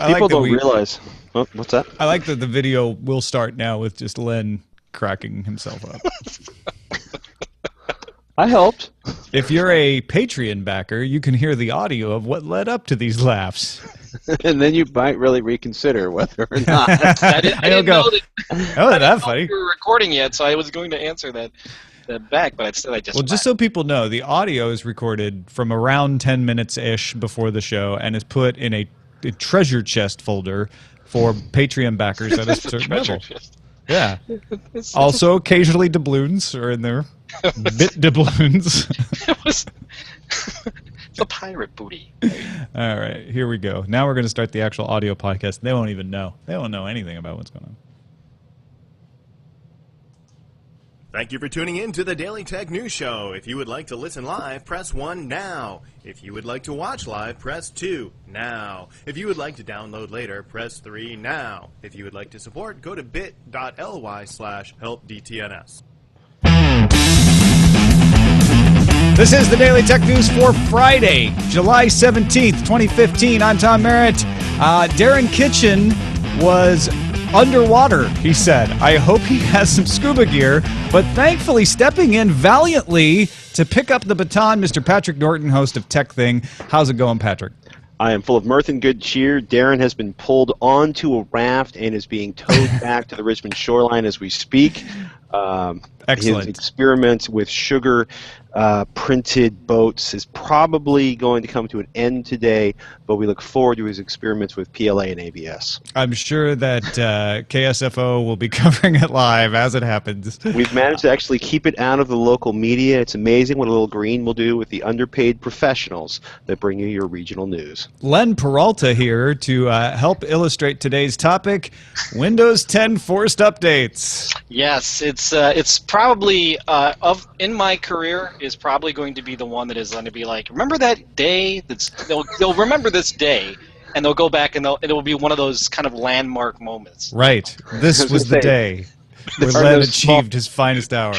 People don't realize. Oh, what's that? I like that the video will start now with just Len cracking himself up. I helped. If you're a Patreon backer, you can hear the audio of what led up to these laughs. And then you might really reconsider whether or not. I didn't know that funny. We were recording yet, so I was going to answer that back, but instead I just. Well, just so people know, the audio is recorded from around 10 minutes-ish before the show and is put in a treasure chest folder for Patreon backers at a certain level. Chest. Yeah. Also, occasionally doubloons are in there. Bit doubloons. It's a pirate booty. All right, here we go. Now we're going to start the actual audio podcast. They won't even know. They won't know anything about what's going on. Thank you for tuning in to the Daily Tech News Show. If you would like to listen live, press 1 now. If you would like to watch live, press 2 now. If you would like to download later, press 3 now. If you would like to support, go to bit.ly/helpdtns. This is the Daily Tech News for Friday, July 17th, 2015. I'm Tom Merritt. Darren Kitchen was underwater, he said. I hope he has some scuba gear, but thankfully stepping in valiantly to pick up the baton, Mr. Patrick Norton, host of Tech Thing. How's it going, Patrick? I am full of mirth and good cheer. Darren has been pulled onto a raft and is being towed back to the Richmond shoreline as we speak. Excellent. His experiment with sugar printed boats is probably going to come to an end today, but we look forward to his experiments with PLA and ABS. I'm sure that KSFO will be covering it live as it happens. We've managed to actually keep it out of the local media. It's amazing what a little green will do with the underpaid professionals that bring you your regional news. Len Peralta here to help illustrate today's topic, Windows 10 forced updates. Yes, it's probably in my career is probably going to be the one that is going to be like, remember that day? They'll remember this day, and they'll go back and it will be one of those kind of landmark moments. Right. This was the day where Len achieved his finest hour.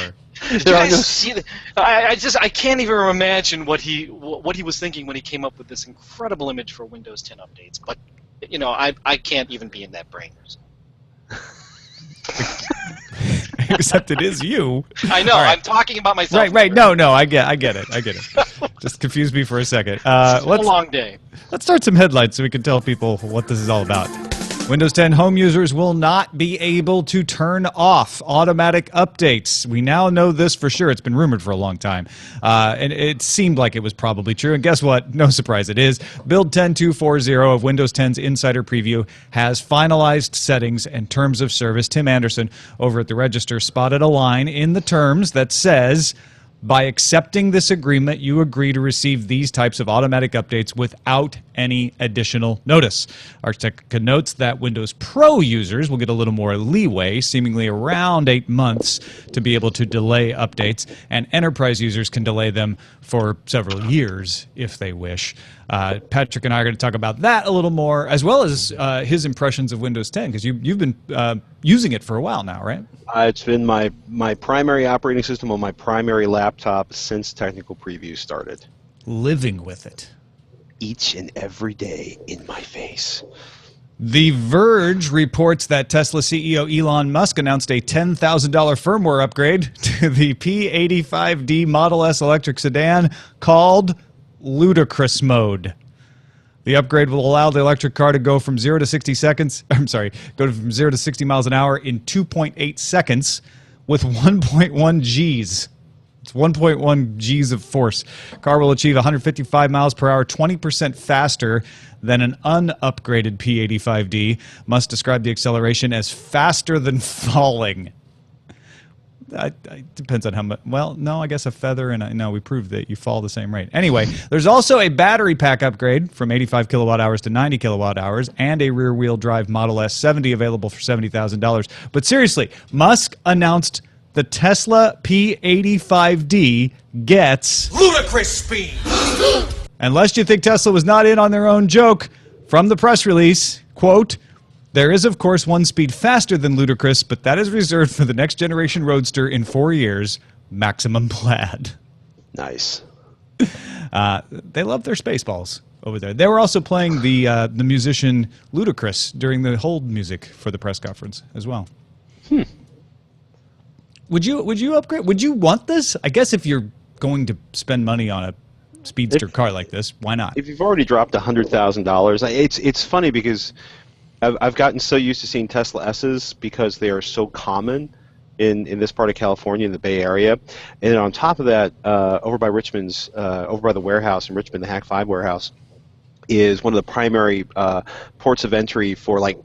Did you guys see that? I can't even imagine what he was thinking when he came up with this incredible image for Windows 10 updates. But you know, I can't even be in that brain. So. Except it is you. I know. Right. I'm talking about myself. Right. No. I get it. Just confused me for a second. It's a long day. Let's start some headlines so we can tell people what this is all about. Windows 10 home users will not be able to turn off automatic updates. We now know this for sure. It's been rumored for a long time. And it seemed like it was probably true. And guess what? No surprise it is. Build 10.240 of Windows 10's Insider Preview has finalized settings and terms of service. Tim Anderson over at the Register spotted a line in the terms that says, by accepting this agreement, you agree to receive these types of automatic updates without any additional notice. Architectica notes that Windows Pro users will get a little more leeway, seemingly around 8 months, to be able to delay updates, and Enterprise users can delay them for several years if they wish. Patrick and I are going to talk about that a little more, as well as his impressions of Windows 10, because you've been using it for a while now, right? It's been my primary operating system on my primary laptop since Technical Preview started. Living with it. Each and every day in my face. The Verge reports that Tesla CEO Elon Musk announced a $10,000 firmware upgrade to the P85D Model S electric sedan called Ludicrous Mode. The upgrade will allow the electric car to go from 0 to 60 seconds. I'm sorry, go from 0 to 60 miles an hour in 2.8 seconds with 1.1 Gs. It's 1.1 Gs of force. Car will achieve 155 miles per hour, 20% faster than an unupgraded P85D. Musk described the acceleration as faster than falling. Depends on how much. Well, no, I guess a feather and no, we proved that you fall the same rate. Anyway, there's also a battery pack upgrade from 85 kilowatt hours to 90 kilowatt hours and a rear-wheel drive Model S 70 available for $70,000. But seriously, Musk announced the Tesla P85D gets ludicrous speed. Unless you think Tesla was not in on their own joke, from the press release, quote, there is, of course, one speed faster than ludicrous, but that is reserved for the next generation Roadster in 4 years, Maximum Plaid. Nice. They love their Spaceballs over there. They were also playing the musician Ludicrous during the hold music for the press conference as well. Would you upgrade? Would you want this? I guess if you're going to spend money on a speedster car like this, why not? If you've already dropped $100,000, it's funny because I've gotten so used to seeing Tesla S's because they are so common in this part of California, in the Bay Area. And then on top of that, over by Richmond's, over by the warehouse in Richmond, the Hack 5 warehouse, is one of the primary ports of entry for, like,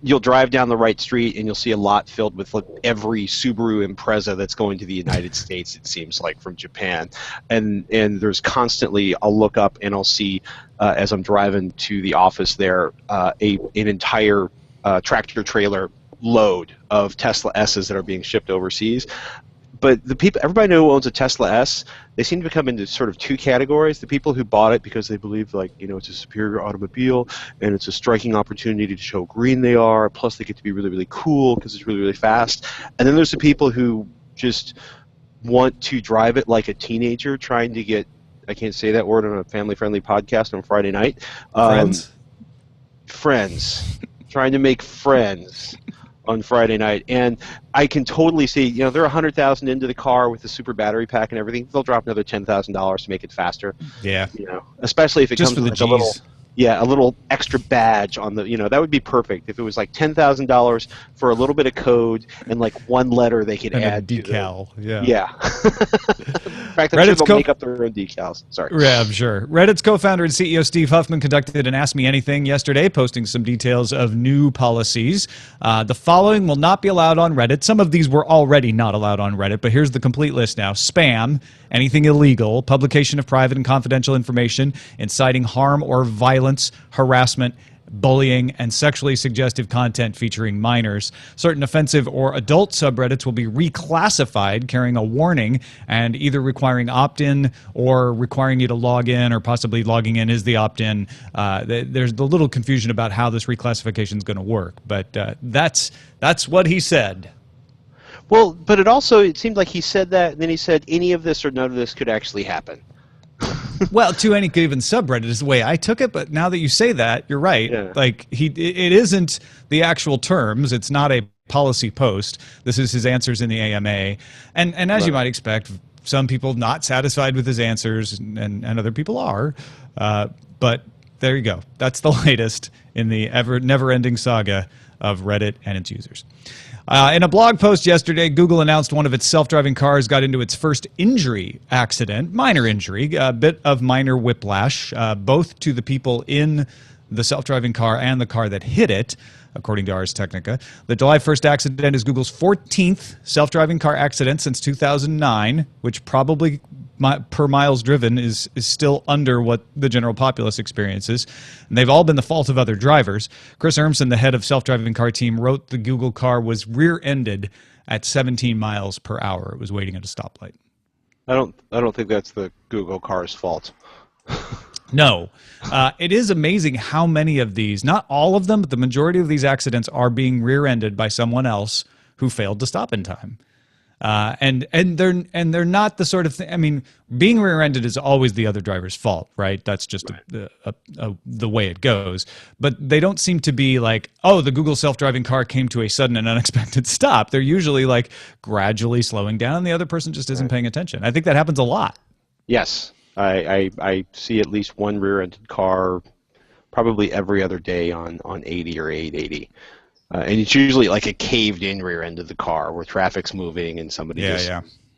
you'll drive down the right street and you'll see a lot filled with, like, every Subaru Impreza that's going to the United States, it seems like, from Japan. And there's constantly, I'll look up and I'll see, as I'm driving to the office there, an entire tractor trailer load of Tesla S's that are being shipped overseas. But everybody who owns a Tesla S, they seem to come into sort of two categories. The people who bought it because they believe, like, it's a superior automobile and it's a striking opportunity to show how green they are. Plus, they get to be really, really cool because it's really, really fast. And then there's the people who just want to drive it like a teenager trying to get, I can't say that word on a family-friendly podcast on Friday night. Friends. Trying to make friends on Friday night. And I can totally see, they're $100,000 into the car with the super battery pack and everything. They'll drop another $10,000 to make it faster. Yeah. Especially if it Just comes for with the like G's. a little extra badge on the, that would be perfect. If it was like $10,000 for a little bit of code and like one letter they could And add a decal. to Yeah. In fact, I'm sure they'll make up their own decals. Sorry. Yeah, I'm sure. Reddit's co-founder and CEO Steve Huffman conducted an Ask Me Anything yesterday, posting some details of new policies. The following will not be allowed on Reddit. Some of these were already not allowed on Reddit, but here's the complete list now. Spam, anything illegal, publication of private and confidential information, inciting harm or violence, harassment, bullying, and sexually suggestive content featuring minors. Certain offensive or adult subreddits will be reclassified, carrying a warning and either requiring opt-in or requiring you to log in, or possibly logging in is the opt-in. There's a little confusion about how this reclassification is going to work, but that's what he said. Well, but it seemed like he said that, and then he said any of this or none of this could actually happen. Well, to any given subreddit is the way I took it, but now that you say that, you're right. Yeah. Like, it isn't the actual terms. It's not a policy post. This is his answers in the AMA. And as you might expect, some people not satisfied with his answers, and other people are. But there you go. That's the latest in the never-ending saga of Reddit and its users. In a blog post yesterday, Google announced one of its self-driving cars got into its first injury accident, minor injury, a bit of minor whiplash, both to the people in the self-driving car and the car that hit it, according to Ars Technica. The July 1st accident is Google's 14th self-driving car accident since 2009, which probably per miles driven is still under what the general populace experiences. And they've all been the fault of other drivers. Chris Urmson, the head of self-driving car team, wrote the Google car was rear-ended at 17 miles per hour. It was waiting at a stoplight. I don't think that's the Google car's fault. No. It is amazing how many of these, not all of them, but the majority of these accidents are being rear-ended by someone else who failed to stop in time. And they're not the sort of thing. I mean, being rear-ended is always the other driver's fault, right? That's just the way it goes. But they don't seem to be like, oh, the Google self-driving car came to a sudden and unexpected stop. They're usually like gradually slowing down, and the other person just isn't paying attention. I think that happens a lot. Yes, I see at least one rear-ended car probably every other day on 80 or 880. And it's usually like a caved-in rear end of the car where traffic's moving and somebody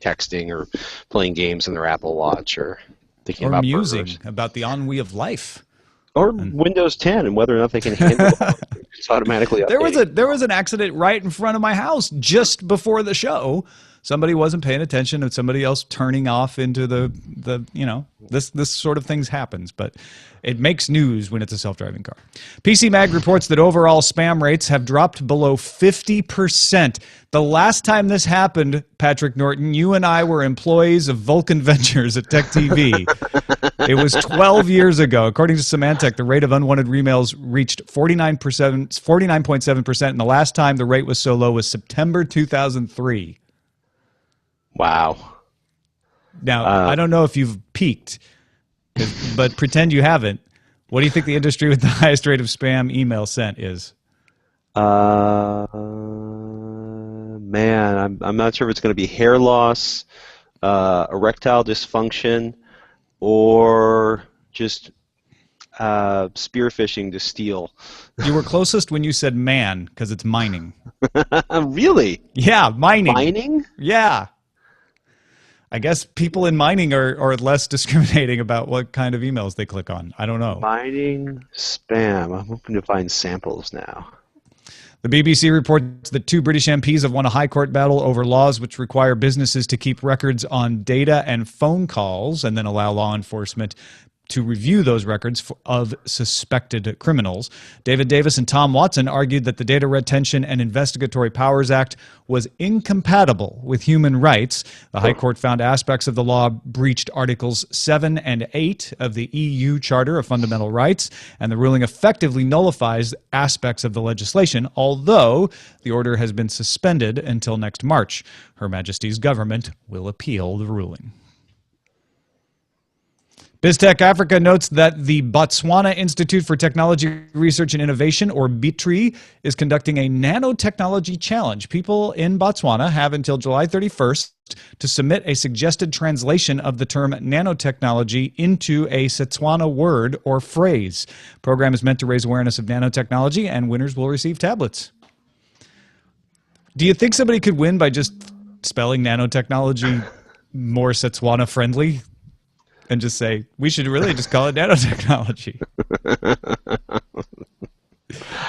texting or playing games on their Apple Watch or thinking about musing burgers. about the ennui of life. Or Windows 10 and whether or not they can handle it. It's automatically updating. There was an accident right in front of my house just before the show. Somebody wasn't paying attention and somebody else turning off into the this sort of things happens, but it makes news when it's a self-driving car. PC Mag reports that overall spam rates have dropped below 50%. The last time this happened, Patrick Norton, you and I were employees of Vulcan Ventures at Tech TV. It was 12 years ago. According to Symantec, the rate of unwanted emails reached 49.7%, and the last time the rate was so low was September 2003. Wow. Now, I don't know if you've peaked, but pretend you haven't. What do you think the industry with the highest rate of spam email sent is? Man, I'm not sure if it's going to be hair loss, erectile dysfunction, or just spearfishing to steal. You were closest when you said man, because it's mining. Really? Yeah, mining. Mining? Yeah. I guess people in mining are less discriminating about what kind of emails they click on. I don't know. Mining spam. I'm hoping to find samples now. The BBC reports that 2 British MPs have won a high court battle over laws which require businesses to keep records on data and phone calls and then allow law enforcement to review those records of suspected criminals. David Davis and Tom Watson argued that the Data Retention and Investigatory Powers Act was incompatible with human rights. The High Court found aspects of the law breached Articles 7 and 8 of the EU Charter of Fundamental Rights, and the ruling effectively nullifies aspects of the legislation, although the order has been suspended until next March. Her Majesty's government will appeal the ruling. BizTech Africa notes that the Botswana Institute for Technology Research and Innovation, or BITRE, is conducting a nanotechnology challenge. People in Botswana have until July 31st to submit a suggested translation of the term nanotechnology into a Setswana word or phrase. The program is meant to raise awareness of nanotechnology, and winners will receive tablets. Do you think somebody could win by just spelling nanotechnology more Setswana friendly? And just say, we should really just call it nanotechnology.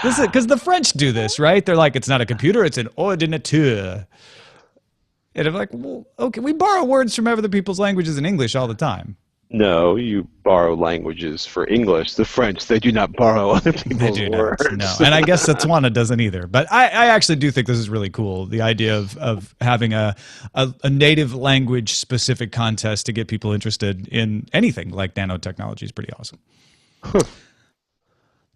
Because the French do this, right? They're like, it's not a computer, it's an ordinateur. And I'm like, well, okay, we borrow words from other people's languages in English all the time. No, you borrow languages for English. The French, they do not borrow other people's words. No, and I guess Setswana doesn't either. But I actually do think this is really cool, the idea of having a native language-specific contest to get people interested in anything like nanotechnology is pretty awesome.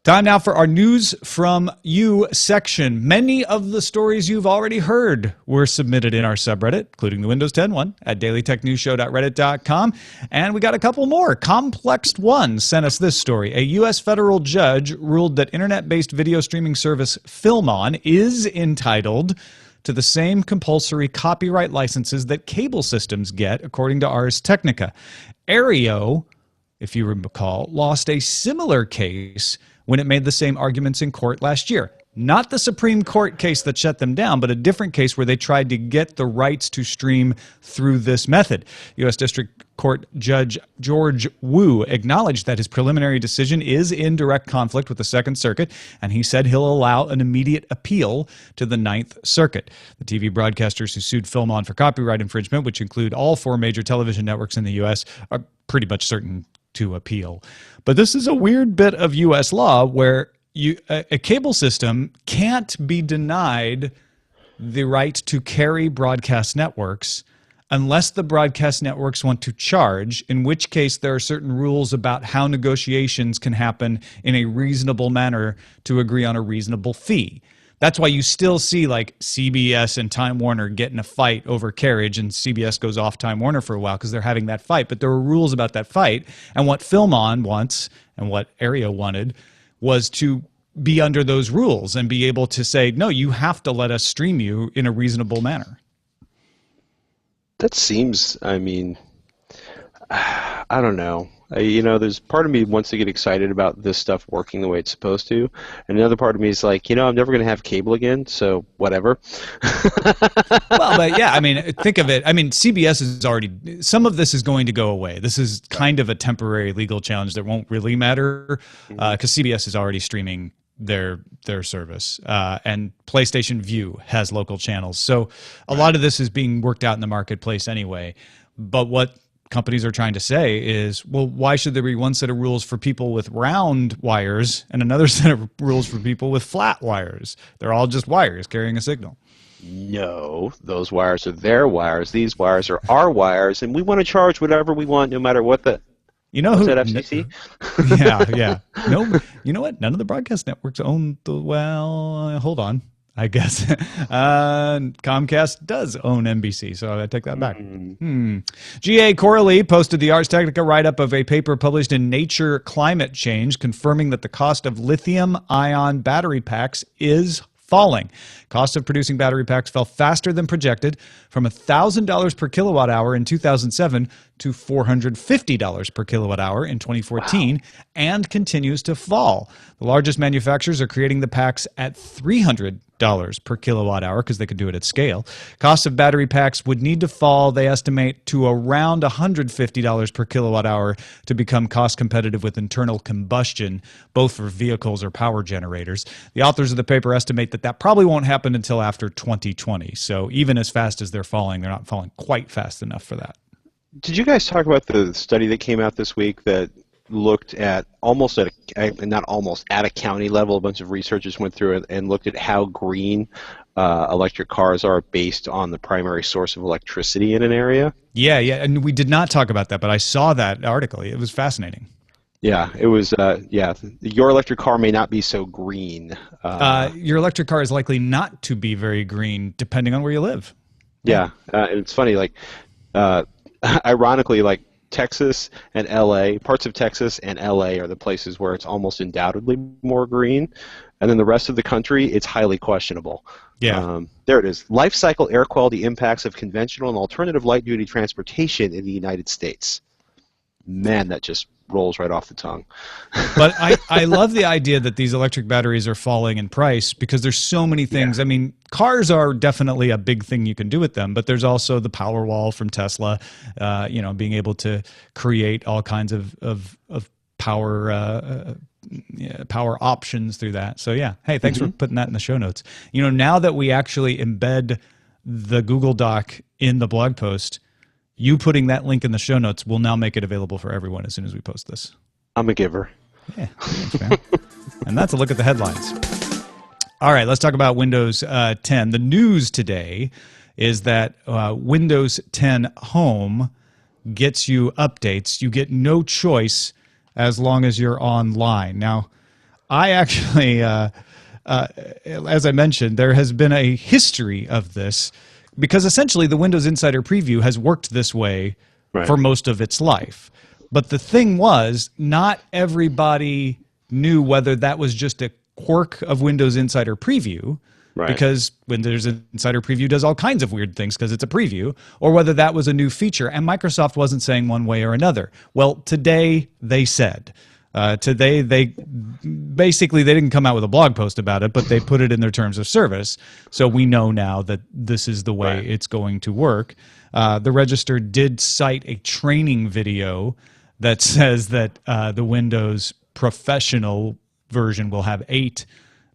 Time now for our News from You section. Many of the stories you've already heard were submitted in our subreddit, including the Windows 10 one at dailytechnewsshow.reddit.com. And we got a couple more. ComplexedOne sent us this story. A U.S. federal judge ruled that internet-based video streaming service FilmOn is entitled to the same compulsory copyright licenses that cable systems get, according to Ars Technica. Aereo, if you recall, lost a similar case when it made the same arguments in court last year. Not the Supreme Court case that shut them down, but a different case where they tried to get the rights to stream through this method. U.S. District Court Judge George Wu acknowledged that his preliminary decision is in direct conflict with the Second Circuit, and he said he'll allow an immediate appeal to the Ninth Circuit. The TV broadcasters who sued FilmOn for copyright infringement, which include all 4 major television networks in the U.S., are pretty much certain to appeal. But this is a weird bit of U.S. law where a cable system can't be denied the right to carry broadcast networks unless the broadcast networks want to charge, in which case there are certain rules about how negotiations can happen in a reasonable manner to agree on a reasonable fee. That's why you still see like CBS and Time Warner get in a fight over carriage, and CBS goes off Time Warner for a while because they're having that fight. But there were rules about that fight, and what FilmOn wants and what Aereo wanted was to be under those rules and be able to say, no, you have to let us stream you in a reasonable manner. That seems, I mean, I don't know. There's part of me wants to get excited about this stuff working the way it's supposed to, and another part of me is like, I'm never going to have cable again, so whatever. Well, but yeah, I mean, think of it. I mean, CBS is already, some of this is going to go away. This is kind of a temporary legal challenge that won't really matter because CBS is already streaming their service, and PlayStation Vue has local channels. So a lot of this is being worked out in the marketplace anyway. But what companies are trying to say is, well, why should there be one set of rules for people with round wires and another set of rules for people with flat wires? They're all just wires carrying a signal. No, those wires are their wires. These wires are our wires, and we want to charge whatever we want, no matter what the. You know who? That FCC? Yeah. No, you know what? None of the broadcast networks own the. Well, hold on. I guess. Comcast does own NBC, so I take that back. Gacorley posted the Ars Technica write-up of a paper published in Nature Climate Change confirming that the cost of lithium-ion battery packs is falling. Cost of producing battery packs fell faster than projected from $1,000 per kilowatt hour in 2007 to $450 per kilowatt hour in 2014 and continues to fall. The largest manufacturers are creating the packs at $300 per kilowatt hour because they could do it at scale. Cost of battery packs would need to fall, they estimate, to around $150 per kilowatt hour to become cost competitive with internal combustion, both for vehicles or power generators. The authors of the paper estimate that probably won't happen until after 2020. So even as fast as they're not falling quite fast enough for that. Did you guys talk about the study that came out this week that looked at at a county level? A bunch of researchers went through it and looked at how green electric cars are based on the primary source of electricity in an area. Yeah, and we did not talk about that, but I saw that article. It was fascinating. Yeah, it was. Your electric car may not be so green. Your electric car is likely not to be very green, depending on where you live. Yeah, and it's funny. Ironically, Texas and LA, parts of Texas and LA are the places where it's almost undoubtedly more green, and then the rest of the country, it's highly questionable. Yeah. There it is. Life cycle air quality impacts of conventional and alternative light-duty transportation in the United States. Man, that just rolls right off the tongue. But I love the idea that these electric batteries are falling in price because there's so many things. Yeah. I mean, cars are definitely a big thing you can do with them, but there's also the Powerwall from Tesla, being able to create all kinds of power power options through that. So yeah, hey, thanks for putting that in the show notes. Now that we actually embed the Google Doc in the blog post, you putting that link in the show notes will now make it available for everyone as soon as we post this. I'm a giver. Yeah, thanks, man. And that's a look at the headlines. All right, let's talk about Windows 10. The news today is that Windows 10 Home gets you updates. You get no choice as long as you're online. Now, I actually, as I mentioned, there has been a history of this, because essentially the Windows Insider Preview has worked this way for most of its life. But the thing was, not everybody knew whether that was just a quirk of Windows Insider Preview, because Windows Insider Preview does all kinds of weird things because it's a preview, or whether that was a new feature. And Microsoft wasn't saying one way or another. Well, today they said. Today, they didn't come out with a blog post about it, but they put it in their terms of service. So we know now that this is the way it's going to work. The Register did cite a training video that says that the Windows Professional version will have 8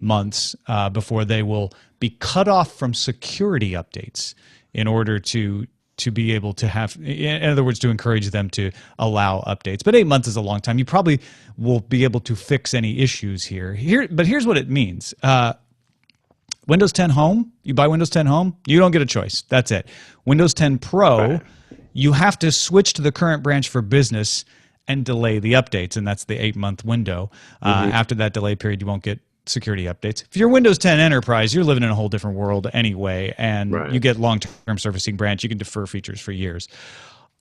months before they will be cut off from security updates in order to be able to have, in other words, to encourage them to allow updates. But 8 months is a long time. You probably will be able to fix any issues here. But here's what it means. Windows 10 Home, you buy Windows 10 Home, you don't get a choice. That's it. Windows 10 Pro, you have to switch to the current branch for business and delay the updates, and that's the 8-month window. After that delay period, you won't get security updates. If you're Windows 10 Enterprise, you're living in a whole different world anyway, and you get long-term servicing branch. You can defer features for years.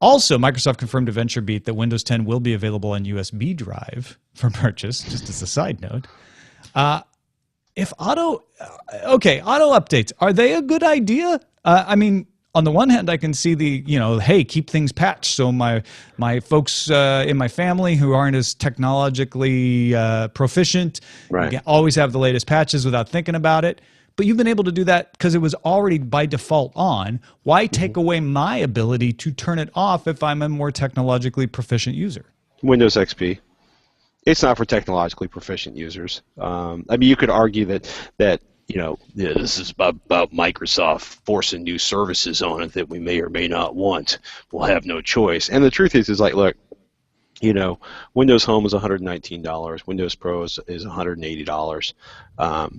Also, Microsoft confirmed to VentureBeat that Windows 10 will be available on USB drive for purchase, just as a side note. Auto updates, are they a good idea? I mean, on the one hand, I can see the, hey, keep things patched so my folks in my family who aren't as technologically proficient always have the latest patches without thinking about it. But you've been able to do that because it was already by default on. Why take away my ability to turn it off if I'm a more technologically proficient user? Windows XP. It's not for technologically proficient users. I mean, you could argue that this is about Microsoft forcing new services on it that we may or may not want. We'll have no choice. And the truth is look, Windows Home is $119. Windows Pro is $180.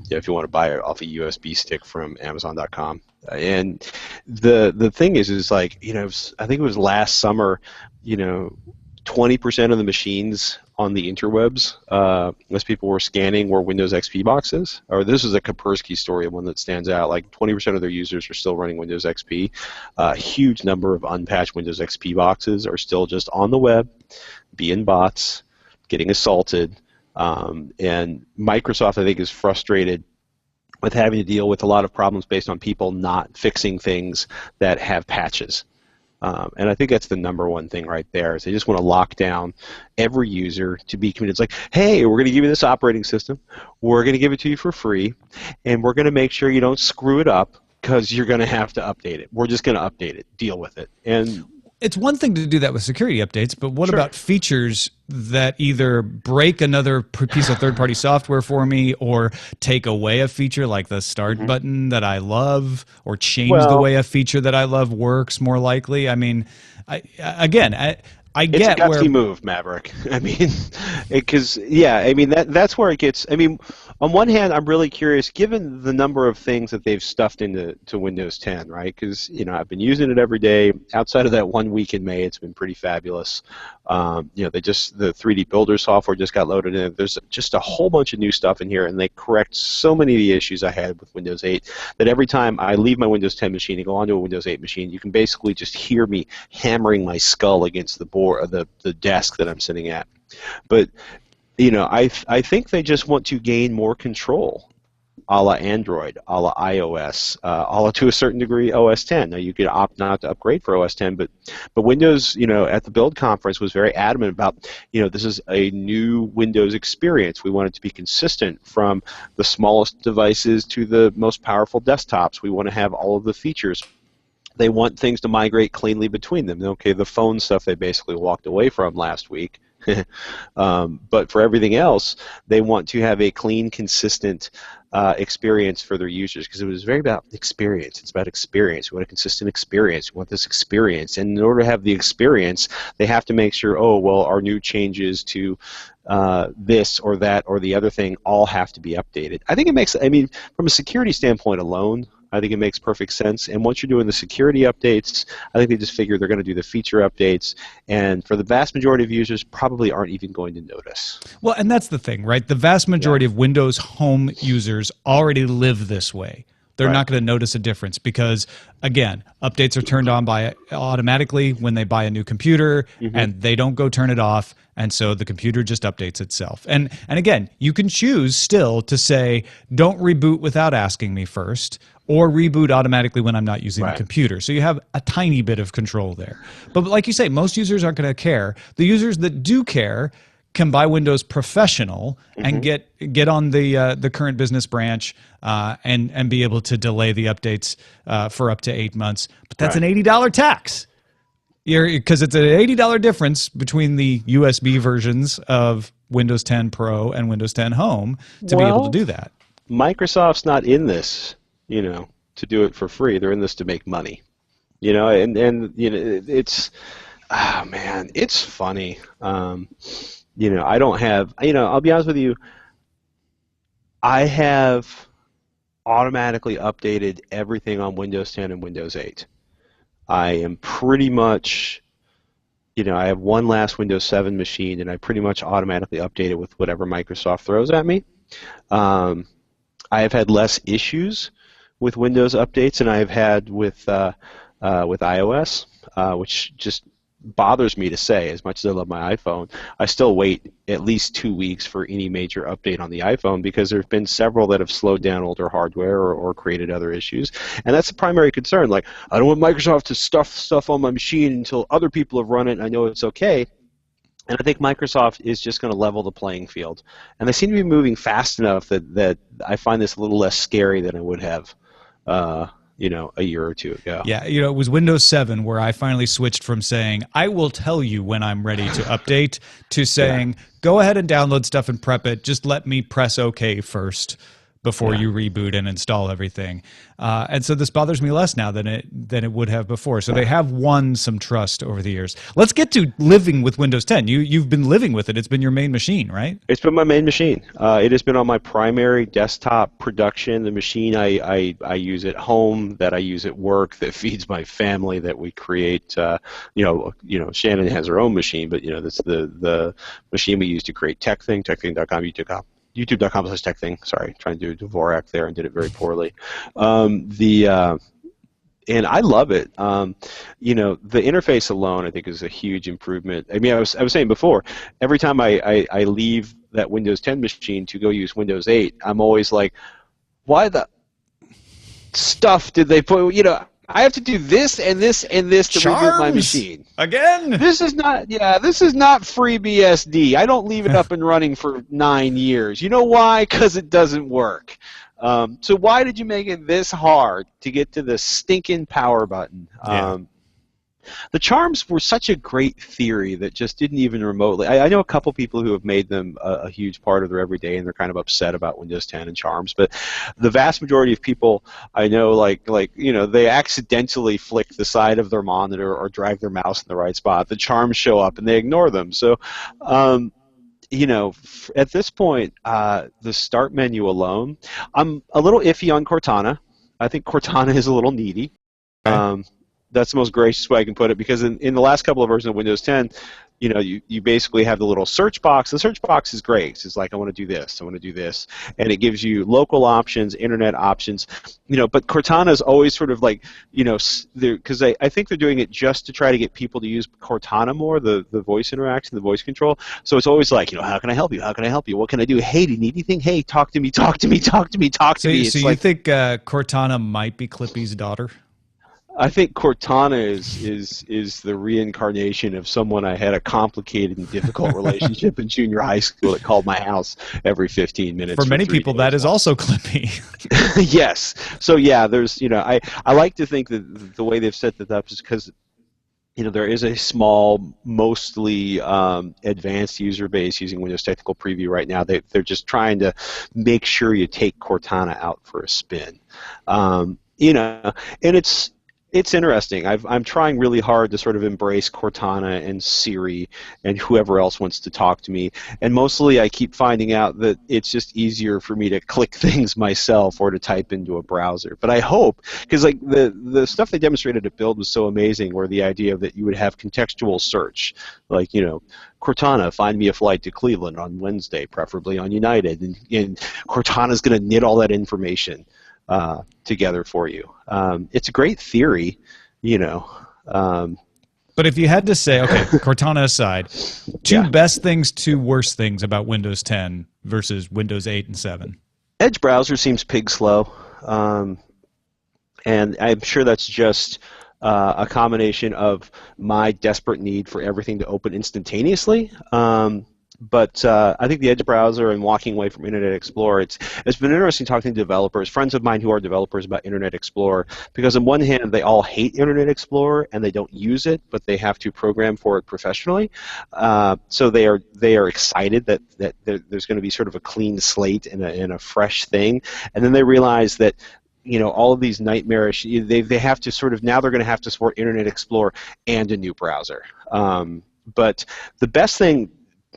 If you want to buy it off a USB stick from Amazon.com. And the thing is I think it was last summer, 20% of the machines on the interwebs, as people were scanning, were Windows XP boxes. Or this is a Kaspersky story, one that stands out. Like 20% of their users are still running Windows XP. A huge number of unpatched Windows XP boxes are still just on the web, being bots, getting assaulted. And Microsoft, I think, is frustrated with having to deal with a lot of problems based on people not fixing things that have patches. And I think that's the number one thing right there, is they just want to lock down every user to be committed. It's like, hey, we're going to give you this operating system, we're going to give it to you for free, and we're going to make sure you don't screw it up because you're going to have to update it. We're just going to update it, deal with it. And it's one thing to do that with security updates, but what Sure. about features that either break another piece of third-party software for me, or take away a feature like the start button that I love, or change the way a feature that I love works more likely? I mean, I get it's a gutsy where move, Maverick. I mean, because that's where it gets. I mean, on one hand, I'm really curious, given the number of things that they've stuffed into Windows 10, right? Because I've been using it every day. Outside of that 1 week in May, it's been pretty fabulous. The 3D Builder software just got loaded in. There's just a whole bunch of new stuff in here, and they correct so many of the issues I had with Windows 8 that every time I leave my Windows 10 machine and go onto a Windows 8 machine, you can basically just hear me hammering my skull against the board, the desk that I'm sitting at. But I think they just want to gain more control, a la Android, a la iOS, a la, to a certain degree, OS 10. Now, you could opt not to upgrade for OS 10, but Windows, at the Build conference, was very adamant about, this is a new Windows experience. We want it to be consistent from the smallest devices to the most powerful desktops. We want to have all of the features. They want things to migrate cleanly between them. Okay, the phone stuff they basically walked away from last week. But for everything else, they want to have a clean, consistent experience for their users, because it was very about experience. It's about experience. We want a consistent experience. We want this experience. And in order to have the experience, they have to make sure, our new changes to this or that or the other thing all have to be updated. I think it makes, from a security standpoint alone, I think it makes perfect sense. And once you're doing the security updates, I think they just figure they're going to do the feature updates. And for the vast majority of users, probably aren't even going to notice. Well, and that's the thing, right? The vast majority of Windows Home users already live this way. They're not going to notice a difference because, again, updates are turned on automatically when they buy a new computer, and they don't go turn it off, and so the computer just updates itself. And again, you can choose still to say, don't reboot without asking me first, or reboot automatically when I'm not using the computer. So you have a tiny bit of control there. But like you say, most users aren't going to care. The users that do care can buy Windows Professional and get on the current business branch and be able to delay the updates for up to 8 months. But that's an $80 tax. Because it's an $80 difference between the USB versions of Windows 10 Pro and Windows 10 Home to be able to do that. Microsoft's not in this, to do it for free. They're in this to make money. It's, it's funny. I don't have, I'll be honest with you, I have automatically updated everything on Windows 10 and Windows 8. I am pretty much, I have one last Windows 7 machine, and I pretty much automatically update it with whatever Microsoft throws at me. I have had less issues with Windows updates than I have had with iOS, which just bothers me to say. As much as I love my iPhone, I still wait at least 2 weeks for any major update on the iPhone, because there have been several that have slowed down older hardware or created other issues, and that's the primary concern. Like, I don't want Microsoft to stuff stuff on my machine until other people have run it and I know it's okay. And I think Microsoft is just going to level the playing field, and they seem to be moving fast enough that I find this a little less scary than I would have a year or two ago. Yeah, it was Windows 7 where I finally switched from saying, I will tell you when I'm ready to update, to saying, go ahead and download stuff and prep it. Just let me press OK first before you reboot and install everything. And so this bothers me less now than it would have before. So they have won some trust over the years. Let's get to living with Windows 10. You've been living with it. It's been your main machine, right? It's been my main machine. It has been on my primary desktop production, the machine I use at home, that I use at work, that feeds my family, that we create. Shannon has her own machine, but that's the machine we use to create TechThing, techthing.com, YouTube.com/TechThing. Sorry, trying to do Dvorak there and did it very poorly. And I love it. The interface alone, I think, is a huge improvement. I mean, I was saying before, every time I leave that Windows 10 machine to go use Windows 8, I'm always like, why the stuff did they put? I have to do this and this and this to reboot my machine. Again? This is not FreeBSD. I don't leave it up and running for 9 years. You know why? Because it doesn't work. So why did you make it this hard to get to the stinking power button? Yeah. The charms were such a great theory that just didn't even remotely. I know a couple people who have made them a huge part of their everyday, and they're kind of upset about Windows 10 and charms. But the vast majority of people I know, they accidentally flick the side of their monitor or drag their mouse in the right spot. The charms show up and they ignore them. So. At this point, the start menu alone, I'm a little iffy on Cortana. I think Cortana is a little needy. That's the most gracious way I can put it, because in the last couple of versions of Windows 10, you basically have the little search box. The search box is great. It's like, I want to do this, I want to do this, and it gives you local options, internet options, but Cortana is always sort of like, because I think they're doing it just to try to get people to use Cortana more, the voice interaction, the voice control. So it's always like, how can I help you? How can I help you? What can I do? Hey, do you need anything? Hey, talk to me, talk to me, talk to me, talk to me. So you think Cortana might be Clippy's daughter? I think Cortana is the reincarnation of someone I had a complicated and difficult relationship in junior high school that called my house every 15 minutes. For many people, that is also Clippy. Yes. So yeah, there's I like to think that the way they've set that up is because there is a small, mostly advanced user base using Windows Technical Preview right now. They're just trying to make sure you take Cortana out for a spin. And it's interesting. I'm trying really hard to sort of embrace Cortana and Siri and whoever else wants to talk to me. And mostly I keep finding out that it's just easier for me to click things myself or to type into a browser. But I hope, because the stuff they demonstrated at Build was so amazing, where the idea that you would have contextual search, like, Cortana, find me a flight to Cleveland on Wednesday, preferably on United. And Cortana's going to knit all that information together for you. It's a great theory, But if you had to say, okay, Cortana aside, two best things, two worst things about Windows 10 versus Windows 8 and 7. Edge browser seems pig slow, and I'm sure that's just a combination of my desperate need for everything to open instantaneously. But I think the Edge browser and walking away from Internet Explorer, it's been interesting talking to developers, friends of mine who are developers, about Internet Explorer, because on one hand they all hate Internet Explorer and they don't use it, but they have to program for it professionally. So they are excited that there's going to be sort of a clean slate and a fresh thing, and then they realize that all of these nightmarish, they have to sort of, now they're going to have to support Internet Explorer and a new browser. But the best thing,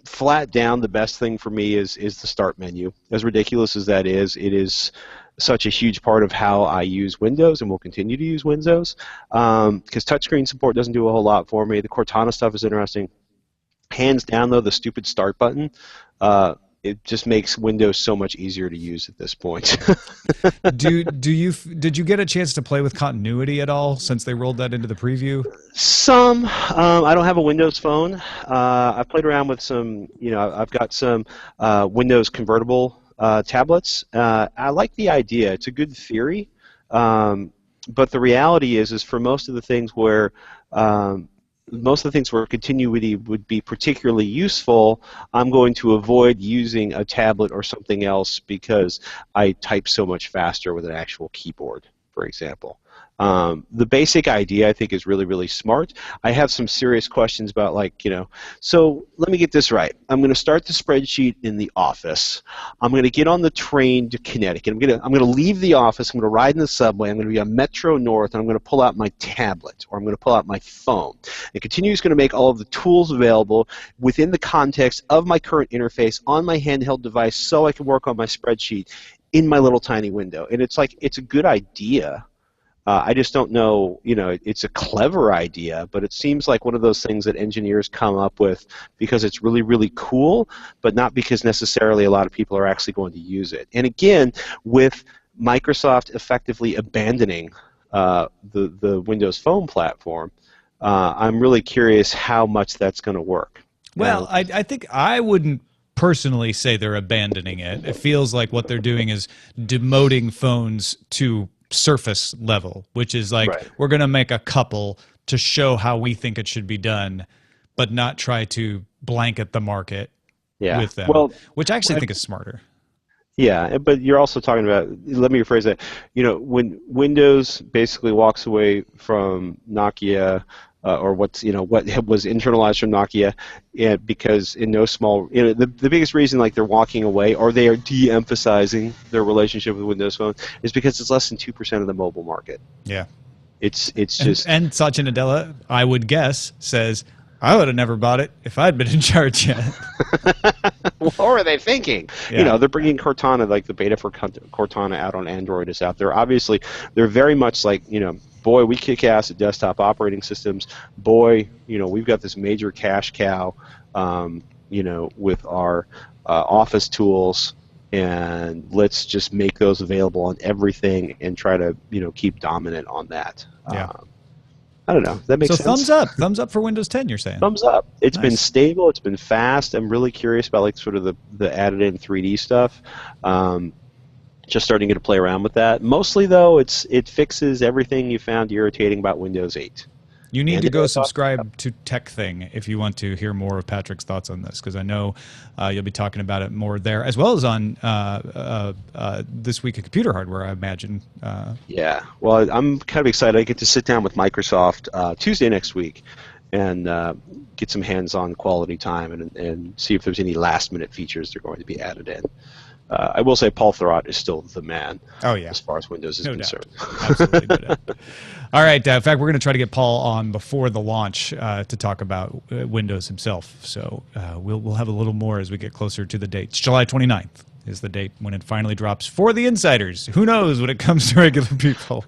flat down, the best thing for me is the start menu. As ridiculous as that is, it is such a huge part of how I use Windows and will continue to use Windows, because touchscreen support doesn't do a whole lot for me. The Cortana stuff is interesting. Hands down, though, the stupid start button, it just makes Windows so much easier to use at this point. Did you get a chance to play with continuity at all since they rolled that into the preview? Some. I don't have a Windows phone. I've played around with some. I've got some Windows convertible tablets. I like the idea. It's a good theory, but the reality is for most of the things where continuity would be particularly useful, I'm going to avoid using a tablet or something else because I type so much faster with an actual keyboard, for example. The basic idea, I think, is really, really smart. I have some serious questions about, like, so let me get this right. I'm going to start the spreadsheet in the office. I'm going to get on the train to Connecticut. I'm going to leave the office. I'm going to ride in the subway. I'm going to be on Metro North, and I'm going to pull out my tablet, or I'm going to pull out my phone. And Continue is going to make all of the tools available within the context of my current interface on my handheld device so I can work on my spreadsheet in my little tiny window. And it's like, it's a good idea. I just don't know, it's a clever idea, but it seems like one of those things that engineers come up with because it's really, really cool, but not because necessarily a lot of people are actually going to use it. And again, with Microsoft effectively abandoning the Windows Phone platform, I'm really curious how much that's going to work. Well, I think I wouldn't personally say they're abandoning it. It feels like what they're doing is demoting phones to surface level, which is like, we're going to make a couple to show how we think it should be done, but not try to blanket the market with them, which I actually think is smarter. Yeah, but you're also talking about, let me rephrase that, when Windows basically walks away from Nokia, or what was internalized from Nokia, because in no small, the biggest reason like they're walking away or they are de-emphasizing their relationship with Windows Phone is because it's less than 2% of the mobile market. Yeah, it's just and Satya Nadella, I would guess, says, I would have never bought it if I'd been in charge yet. What are they thinking? Yeah. They're bringing Cortana, like the beta for Cortana out on Android is out there. Obviously, they're very much like, boy, we kick ass at desktop operating systems. Boy, we've got this major cash cow, with our Office tools, and let's just make those available on everything and try to, keep dominant on that. Yeah. I don't know. That makes sense. So thumbs up for Windows 10. You're saying? Thumbs up. It's Nice. been stable. It's been fast. I'm really curious about like sort of the added in 3D stuff. Just starting to play around with that. Mostly though, it fixes everything you found irritating about Windows 8. You need to go subscribe to Tech Thing if you want to hear more of Patrick's thoughts on this, because I know you'll be talking about it more there, as well as on This Week of Computer Hardware, I imagine. Yeah. Well, I'm kind of excited. I get to sit down with Microsoft Tuesday next week and get some hands-on quality time and see if there's any last-minute features that are going to be added in. I will say Paul Thurrott is still the man. Oh, yeah. As far as Windows is concerned. Absolutely, no doubt. All right. In fact, we're going to try to get Paul on before the launch to talk about Windows himself. So we'll have a little more as we get closer to the date. It's July 29th is the date when it finally drops for the insiders. Who knows when it comes to regular people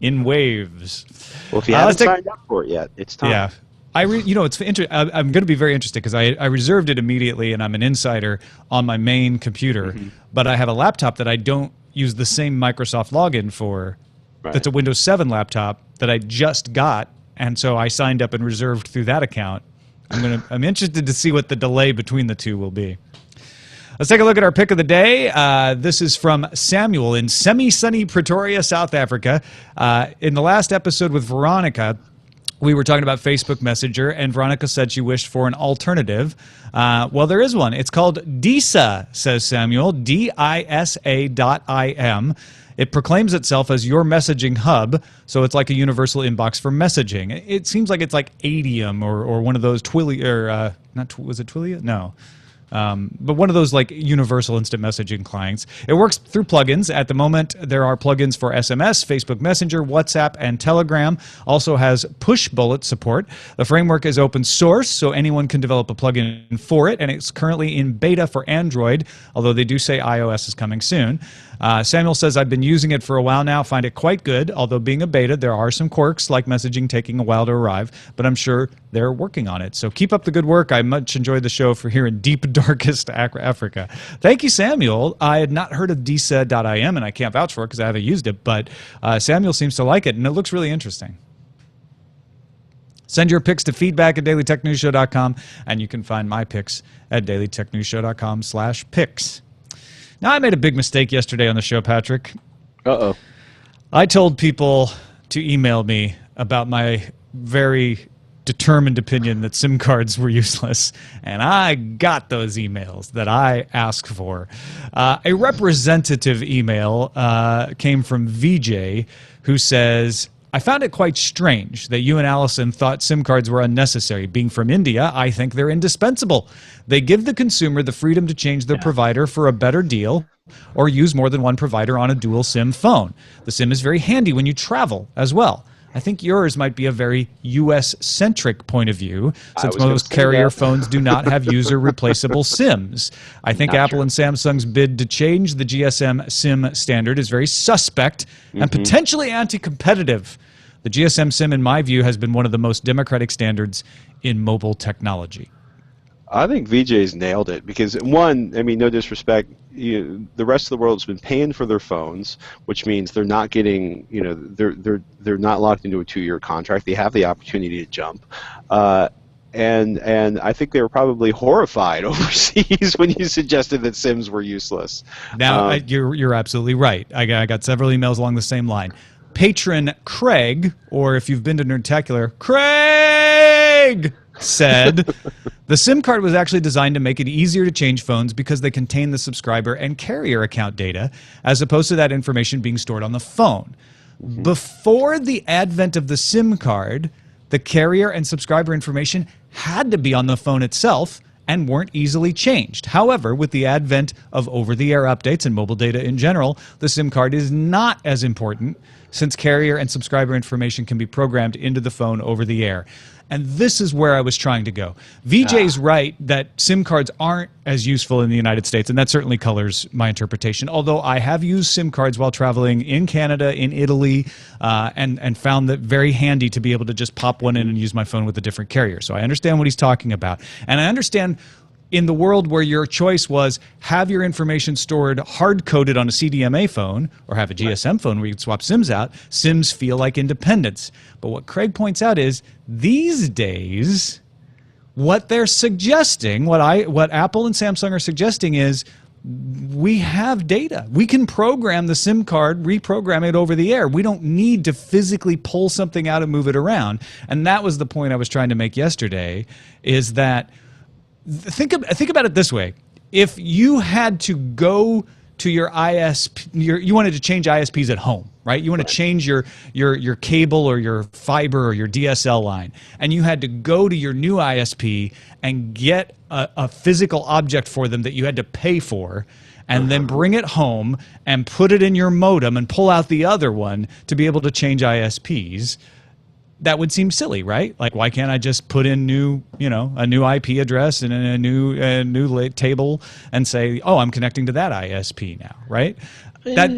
in waves. Well, if you haven't signed up for it yet, it's time. Yeah. It's I'm going to be very interested because I reserved it immediately, and I'm an insider on my main computer, but I have a laptop that I don't use the same Microsoft login for. Right. That's a Windows 7 laptop that I just got, and so I signed up and reserved through that account. I'm interested to see what the delay between the two will be. Let's take a look at our pick of the day. This is from Samuel in semi-sunny Pretoria, South Africa. In the last episode with Veronica, we were talking about Facebook Messenger, and Veronica said she wished for an alternative. Well, there is one. It's called DISA, says Samuel, DISA.im. It proclaims itself as your messaging hub, so it's like a universal inbox for messaging. It seems like it's like Adium or one of those Twilio, or was it Twilio? No. But one of those like universal instant messaging clients. It works through plugins. At the moment, there are plugins for SMS, Facebook Messenger, WhatsApp, and Telegram. Also has push bullet support. The framework is open source, so anyone can develop a plugin for it, and it's currently in beta for Android, although they do say iOS is coming soon. Samuel says, I've been using it for a while now, find it quite good, although being a beta, there are some quirks like messaging taking a while to arrive, but I'm sure they're working on it. So keep up the good work. I much enjoyed the show for here in deep, darkest Africa. Thank you, Samuel. I had not heard of DSA.im, and I can't vouch for it because I haven't used it, but Samuel seems to like it, and it looks really interesting. Send your picks to feedback@dailytechnewsshow.com, and you can find my picks at dailytechnewsshow.com/picks. Now, I made a big mistake yesterday on the show, Patrick. Uh-oh. I told people to email me about my very determined opinion that SIM cards were useless, and I got those emails that I asked for. A representative email came from VJ, who says, I found it quite strange that you and Allison thought SIM cards were unnecessary. Being from India, I think they're indispensable. They give the consumer the freedom to change their provider for a better deal or use more than one provider on a dual SIM phone. The SIM is very handy when you travel as well. I think yours might be a very U.S.-centric point of view, since most carrier phones do not have user-replaceable SIMs. I think Apple and Samsung's bid to change the GSM SIM standard is very suspect and potentially anti-competitive. The GSM SIM, in my view, has been one of the most democratic standards in mobile technology. I think VJ's nailed it because, one, I mean, no disrespect, the rest of the world has been paying for their phones, which means they're not getting, they're not locked into a 2-year contract. They have the opportunity to jump, and I think they were probably horrified overseas when you suggested that SIMs were useless. Now you're absolutely right. I got several emails along the same line. Patron Craig, or if you've been to Nerdtacular, Craig said the SIM card was actually designed to make it easier to change phones because they contain the subscriber and carrier account data as opposed to that information being stored on the phone. Before the advent of the SIM card, the carrier and subscriber information had to be on the phone itself and weren't easily changed. However, with the advent of over-the-air updates and mobile data in general, the SIM card is not as important since carrier and subscriber information can be programmed into the phone over the air. And this is where I was trying to go. VJ's right that SIM cards aren't as useful in the United States, and that certainly colors my interpretation. Although I have used SIM cards while traveling in Canada, in Italy, and found that very handy to be able to just pop one in and use my phone with a different carrier. So I understand what he's talking about. And I understand in the world where your choice was have your information stored hard-coded on a CDMA phone or have a GSM phone where you can swap SIMs out, SIMs feel like independence. But what Craig points out is these days, what they're suggesting, what Apple and Samsung are suggesting is we have data. We can program the SIM card, reprogram it over the air. We don't need to physically pull something out and move it around. And that was the point I was trying to make yesterday, is that think about it this way. If you had to go to your ISP, you wanted to change ISPs at home, right? You want to change your cable or your fiber or your DSL line, and you had to go to your new ISP and get a physical object for them that you had to pay for, and then bring it home and put it in your modem and pull out the other one to be able to change ISPs. That would seem silly, right? Like, why can't I just put in a new IP address and a new table and say, oh, I'm connecting to that ISP now, right? That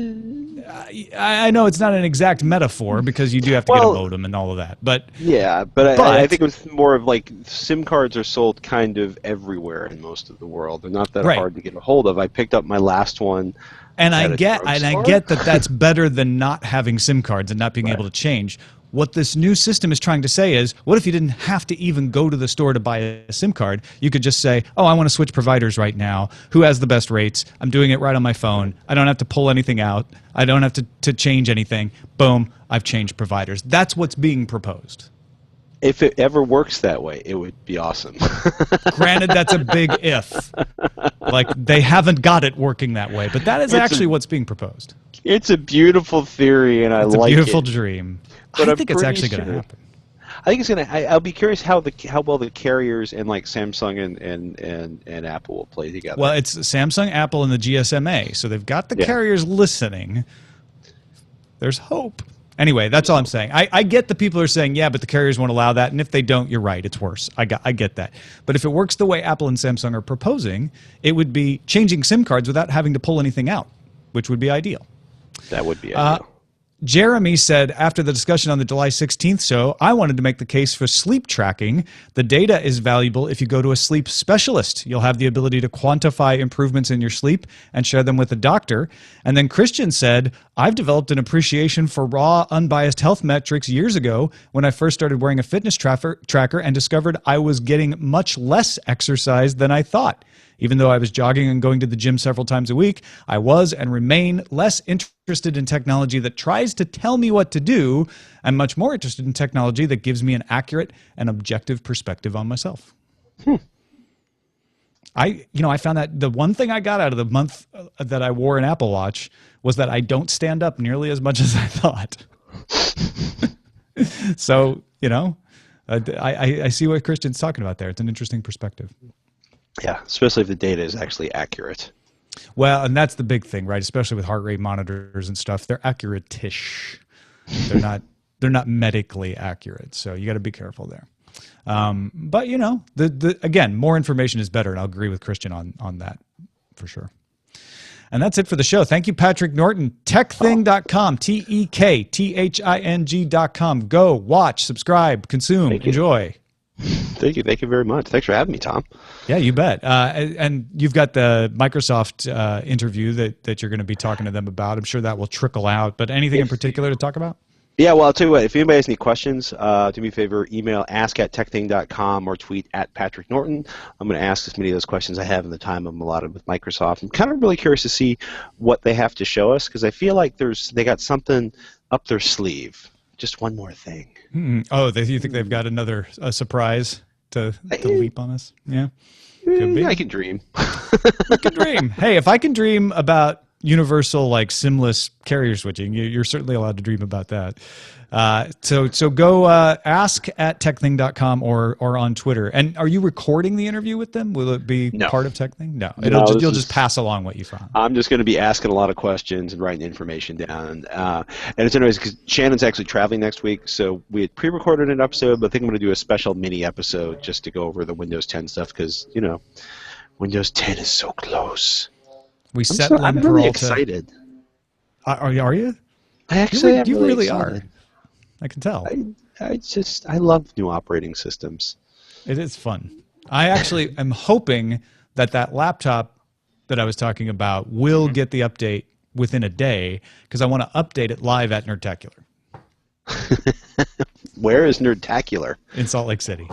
I know it's not an exact metaphor because you do have to get a modem and all of that, but yeah, but I think it was more of like SIM cards are sold kind of everywhere in most of the world. They're not that hard to get a hold of. I picked up my last one. And I get that that's better than not having SIM cards and not being able to change. What this new system is trying to say is, what if you didn't have to even go to the store to buy a SIM card? You could just say, oh, I want to switch providers right now. Who has the best rates? I'm doing it right on my phone. I don't have to pull anything out. I don't have to change anything. Boom, I've changed providers. That's what's being proposed. If it ever works that way, it would be awesome. Granted, that's a big if. Like, they haven't got it working that way, but that is actually what's being proposed. It's a beautiful theory, and I like it. It's a beautiful dream. But I think it's actually going to happen. I think it's going to. I'll be curious how well the carriers and like Samsung and Apple will play together. Well, it's Samsung, Apple, and the GSMA, so they've got the carriers listening. There's hope. Anyway, that's all I'm saying. I get the people are saying, yeah, but the carriers won't allow that, and if they don't, you're right, it's worse. I get that. But if it works the way Apple and Samsung are proposing, it would be changing SIM cards without having to pull anything out, which would be ideal. That would be ideal. Jeremy said, after the discussion on the July 16th show, I wanted to make the case for sleep tracking. The data is valuable if you go to a sleep specialist. You'll have the ability to quantify improvements in your sleep and share them with a doctor. And then Christian said, I've developed an appreciation for raw, unbiased health metrics years ago when I first started wearing a fitness tracker and discovered I was getting much less exercise than I thought. Even though I was jogging and going to the gym several times a week, I was and remain less interested in technology that tries to tell me what to do. I'm much more interested in technology that gives me an accurate and objective perspective on myself. I found that the one thing I got out of the month that I wore an Apple Watch was that I don't stand up nearly as much as I thought. So, I see what Christian's talking about there. It's an interesting perspective. Yeah, especially if the data is actually accurate. Well, and that's the big thing, right? Especially with heart rate monitors and stuff. They're accurate-ish. They're not medically accurate. So you got to be careful there. But again, more information is better, and I'll agree with Christian on that for sure. And that's it for the show. Thank you, Patrick Norton. Techthing.com, TEKTHING.com. Go, watch, subscribe, consume, enjoy. Thank you very much. Thanks for having me, Tom. Yeah, you bet. And you've got the Microsoft interview that you're going to be talking to them about. I'm sure that will trickle out. But anything in particular to talk about? Yeah, well, I'll tell you what, if anybody has any questions, do me a favor, email ask@techthing.com or tweet @Patrick Norton. I'm going to ask as many of those questions I have in the time I'm allotted with Microsoft. I'm kind of really curious to see what they have to show us, because I feel like they got something up their sleeve. Just one more thing. Oh, you think they've got another surprise to leap on us? Yeah, could be. I can dream. You can dream. Hey, if I can dream about universal, like, SIMless carrier switching, you're certainly allowed to dream about that. So go ask@techthing.com or on Twitter. And are you recording the interview with them? Will it be part of TechThing? No. You'll just pass along what you found. I'm just going to be asking a lot of questions and writing information down. And it's interesting because Shannon's actually traveling next week, so we had pre-recorded an episode, but I think I'm going to do a special mini episode just to go over the Windows 10 stuff because, Windows 10 is so close. I'm really excited. Are you? You really are. I can tell. I love new operating systems. It is fun. I actually am hoping that laptop that I was talking about will get the update within a day because I want to update it live at Nerdtacular. Where is Nerdtacular? In Salt Lake City.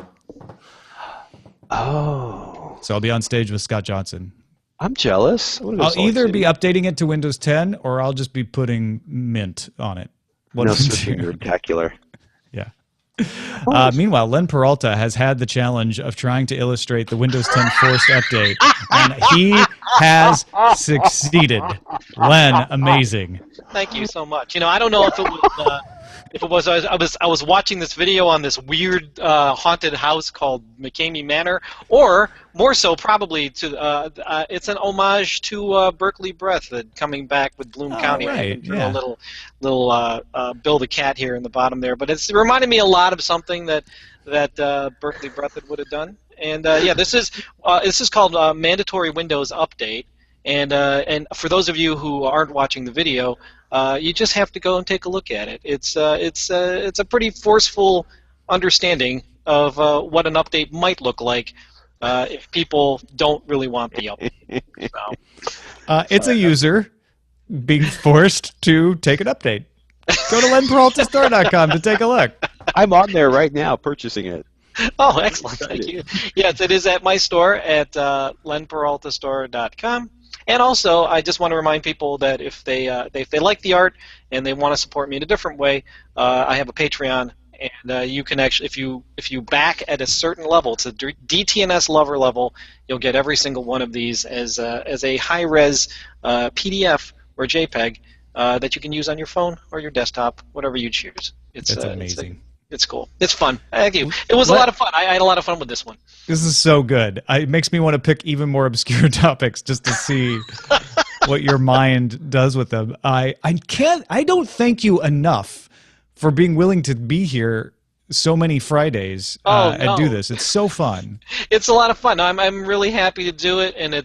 Oh. So I'll be on stage with Scott Johnson. I'm jealous. I'll either be updating it to Windows 10 or I'll just be putting Mint on it. Nerdtacular. Yeah. Meanwhile, Len Peralta has had the challenge of trying to illustrate the Windows 10 forced update, and he has succeeded. Len, amazing. Thank you so much. I don't know if it was. I was watching this video on this weird haunted house called McCamey Manor, or more so probably to it's an homage to Berkeley Breath coming back with Bloom County. Right. Yeah. A little Bill the Cat here in the bottom there, but it reminded me a lot of something that Berkeley Breath would have done. And this is called Mandatory Windows Update. And for those of you who aren't watching the video, you just have to go and take a look at it. It's a pretty forceful understanding of what an update might look like if people don't really want the update. It's a user being forced to take an update. Go to lenperaltastore.com to take a look. I'm on there right now purchasing it. Oh, excellent. Thank you. Yes, it is at my store at lenperaltastore.com. And also, I just want to remind people that if they like the art and they want to support me in a different way, I have a Patreon, and you can actually, if you back at a certain level, it's a DTNS lover level, you'll get every single one of these as a high-res PDF or JPEG that you can use on your phone or your desktop, whatever you choose. It's amazing. It's cool. It's fun. Thank you. It was a lot of fun. I had a lot of fun with this one. This is so good. It makes me want to pick even more obscure topics just to see what your mind does with them. I don't thank you enough for being willing to be here so many Fridays and do this. It's so fun. It's a lot of fun. I'm really happy to do it, and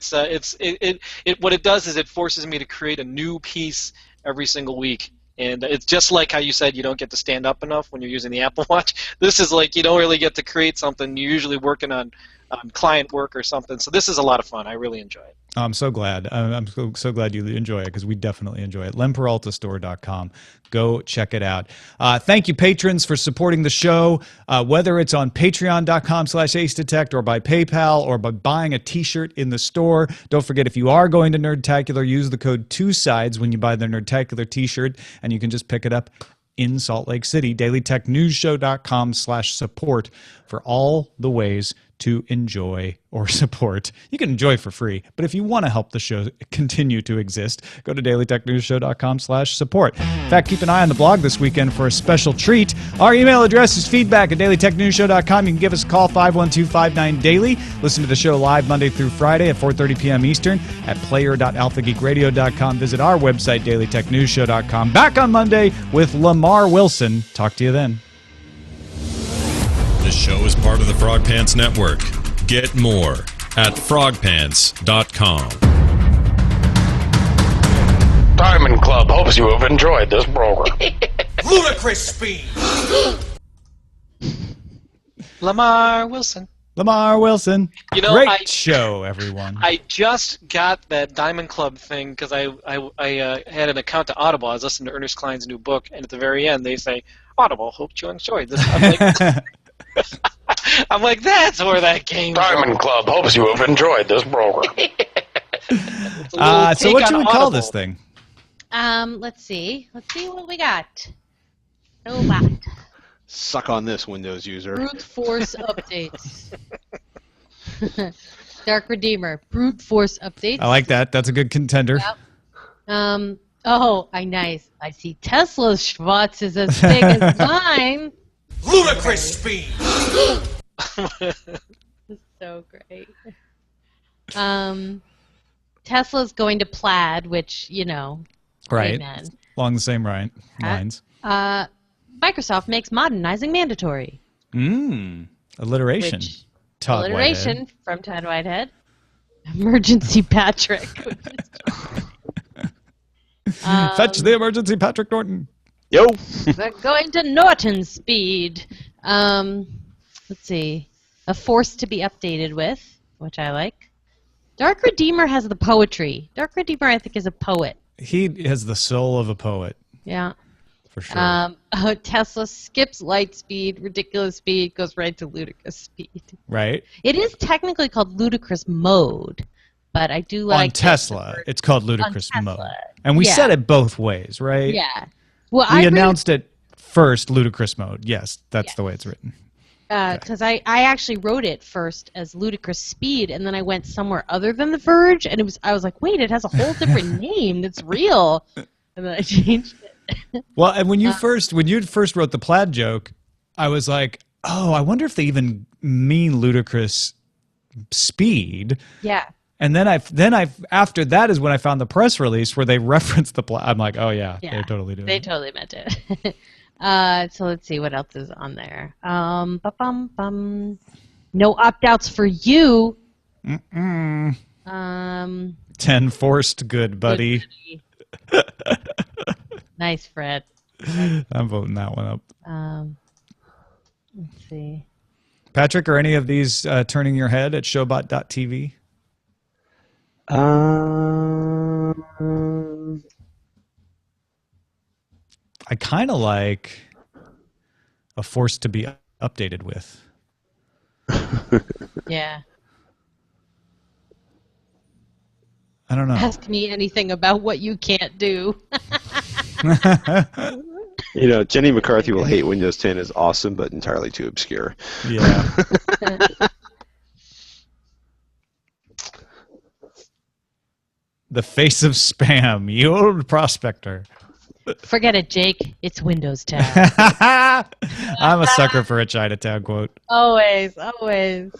what it does is it forces me to create a new piece every single week. And it's just like how you said you don't get to stand up enough when you're using the Apple Watch. This is like you don't really get to create something. You're usually working on client work or something. So this is a lot of fun. I really enjoy it. I'm so glad. I'm so glad you enjoy it because we definitely enjoy it. LenPeraltaStore.com. Go check it out. Thank you, patrons, for supporting the show, whether it's on patreon.com/acedetect or by PayPal or by buying a T-shirt in the store. Don't forget, if you are going to Nerdtacular, use the code 2SIDES when you buy the Nerdtacular T-shirt, and you can just pick it up in Salt Lake City. DailyTechNewsShow.com/support for all the ways to enjoy or support. You can enjoy for free, but if you want to help the show continue to exist, go to dailytechnewsshow.com/support. In fact, keep an eye on the blog this weekend for a special treat. Our email address is feedback@dailytechnewsshow.com. You can give us a call, 512-59-DAILY. Listen to the show live Monday through Friday at 4:30 p.m. Eastern at player.alphageekradio.com. Visit our website, dailytechnewsshow.com. Back on Monday with Lamar Wilson. Talk to you then. This show is part of the Frog Pants Network. Get more at frogpants.com. Diamond Club hopes you have enjoyed this program. Ludicrous speed. Lamar Wilson. Lamar Wilson. You know, Great show, everyone. I just got that Diamond Club thing because I had an account to Audible. I was listening to Ernest Cline's new book, and at the very end they say, Audible, hope you enjoyed this. I'm like, that's where that came from. Diamond Club hopes you have enjoyed this program. So what you would call this thing? Let's see what we got. Robot. Suck on this, Windows user. Brute force updates. Dark Redeemer. Brute force updates. I like that. That's a good contender. Yep. Nice. I see Tesla's Schwartz is as big as mine. Ludicrous speed. So great. Tesla's going to plaid, which, Right. amen. Along the same lines. Microsoft makes modernizing mandatory. Alliteration. Todd Alliteration Whitehead. from Todd Whitehead. Emergency Patrick. Fetch the emergency, Patrick Norton. Yo. We're going to Norton speed. Let's see. A force to be updated with, which I like. Dark Redeemer has the poetry. Dark Redeemer, I think, is a poet. He has the soul of a poet. Yeah. For sure. Tesla skips light speed, ridiculous speed, goes right to ludicrous speed. Right. It is technically called ludicrous mode, but I do like on Tesla. It's called ludicrous mode, and we Yeah. said it both ways, right? Yeah. Well, we announced it first, ludicrous mode. Yes, that's the way it's written. Because I actually wrote it first as ludicrous speed, and then I went somewhere other than The Verge, and I was like, wait, it has a whole different name that's real, and then I changed it. Well, and when you first wrote the plaid joke, I was like, oh, I wonder if they even mean ludicrous speed. Yeah. And then after that is when I found the press release where they referenced the plaid. I'm like, oh yeah, they totally do. They totally meant it. So let's see what else is on there. No opt-outs for you. 10 forced good, buddy. Nice, Fred. I'm voting that one up. Let's see. Patrick, are any of these turning your head at showbot.tv? I kind of like a force to be updated with. Yeah. I don't know. Ask me anything about what you can't do. Jenny McCarthy will hate Windows 10 is awesome, but entirely too obscure. Yeah. The face of spam, you old prospector. Forget it, Jake. It's Windows 10. I'm a sucker for a Chinatown quote. Always, always.